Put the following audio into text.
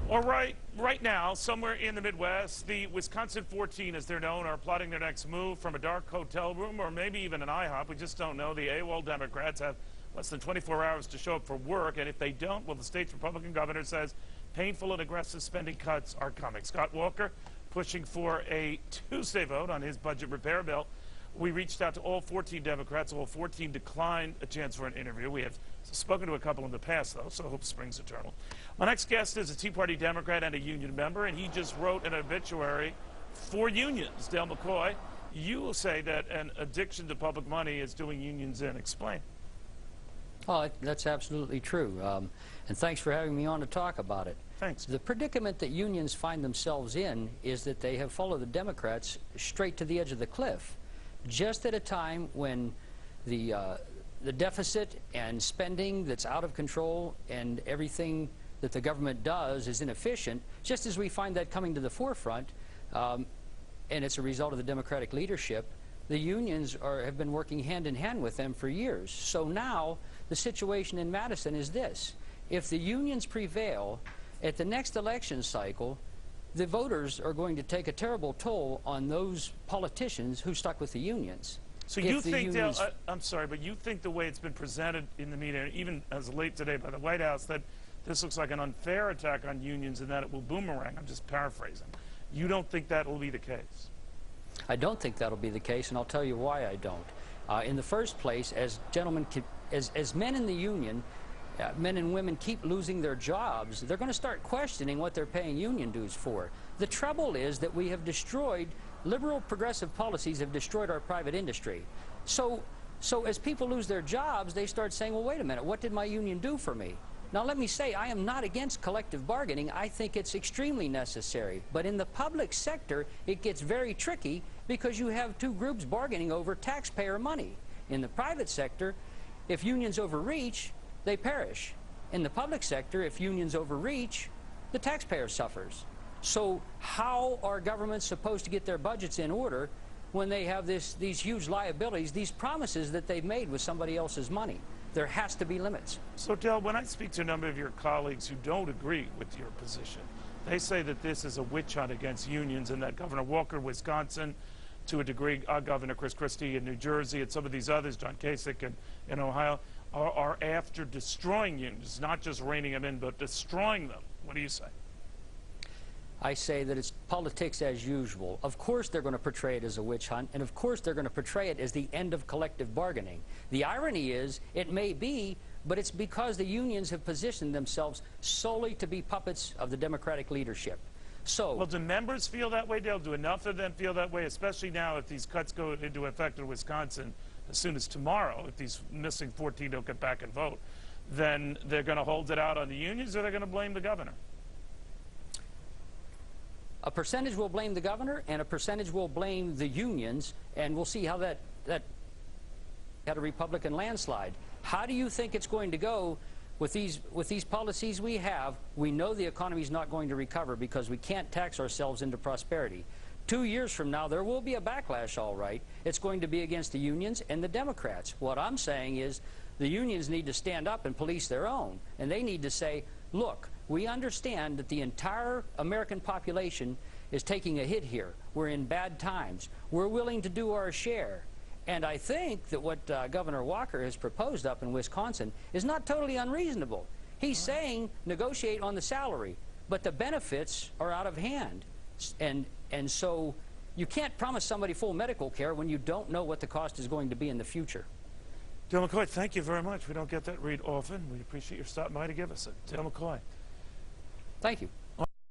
All right, right now, somewhere in the Midwest, the Wisconsin 14, as they're known, are plotting their next move from a dark hotel room or maybe even an IHOP. We just don't know. The AWOL Democrats have less than 24 hours to show up for work, and if they don't, well, the state's Republican governor says painful and aggressive spending cuts are coming. Scott Walker pushing for a Tuesday vote on his budget repair bill. We reached out to all 14 Democrats. All 14 declined a chance for an interview. We have spoken to a couple in the past, though, so hope springs eternal. My next guest is a Tea Party Democrat and a union member, and he just wrote an obituary for unions. Dale McCoy, you will say that an addiction to public money is doing unions in. Explain. Oh, that's absolutely true. And thanks for having me on to talk about it. Thanks. The predicament that unions find themselves in is that they have followed the Democrats straight to the edge of the cliff, just at a time when the deficit and spending that's out of control and everything that the government does is inefficient, just as we find that coming to the forefront, and it's a result of the Democratic leadership. The unions have been working hand in hand with them for years. So now the situation in Madison is this. If the unions prevail at the next election cycle, the voters are going to take a terrible toll on those politicians who stuck with the unions. So you think, Dale, I'm sorry, but you think the way it's been presented in the media, even as late today by the White House, that this looks like an unfair attack on unions and that it will boomerang? I'm just paraphrasing. You don't think that will be the case? I don't think that'll be the case, and I'll tell you why I don't. In the first place, as men in the union, men and women keep losing their jobs, they're going to start questioning what they're paying union dues for. The trouble is that we have destroyed, liberal progressive policies have destroyed our private industry. So as people lose their jobs, they start saying, well, wait a minute, what did my union do for me? Now, let me say, I am not against collective bargaining. I think it's extremely necessary. But in the public sector, it gets very tricky because you have two groups bargaining over taxpayer money. In the private sector, if unions overreach, they perish. In the public sector, if unions overreach, the taxpayer suffers. So how are governments supposed to get their budgets in order when they have these huge liabilities, these promises that they've made with somebody else's money? There has to be limits. So, Dale, when I speak to a number of your colleagues who don't agree with your position, they say that this is a witch hunt against unions and that Governor Walker, Wisconsin, to a degree, Governor Chris Christie in New Jersey, and some of these others, John Kasich in Ohio, are after destroying unions, not just reining them in, but destroying them. What do you say? I say that it's politics as usual. Of course they're going to portray it as a witch hunt, and of course they're going to portray it as the end of collective bargaining. The irony is, it may be, but it's because the unions have positioned themselves solely to be puppets of the Democratic leadership. So, well, do members feel that way, Dale? Do enough of them feel that way, especially now if these cuts go into effect in Wisconsin as soon as tomorrow, if these missing 14 don't get back and vote, then they're going to hold it out on the unions, or they're going to blame the governor? A percentage will blame the governor, and a percentage will blame the unions, and we'll see how that had a Republican landslide. How do you think it's going to go with these policies we have? We know the economy's not going to recover because we can't tax ourselves into prosperity. 2 years from now, there will be a backlash, all right. It's going to be against the unions and the Democrats. What I'm saying is the unions need to stand up and police their own, and they need to say, look, we understand that the entire American population is taking a hit here. We're in bad times. We're willing to do our share. And I think that what Governor Walker has proposed up in Wisconsin is not totally unreasonable. He's saying negotiate on the salary, but the benefits are out of hand. And so you can't promise somebody full medical care when you don't know what the cost is going to be in the future. Dale McCoy, thank you very much. We don't get that read often. We appreciate your stopping by to give us it. Dale McCoy. Thank you.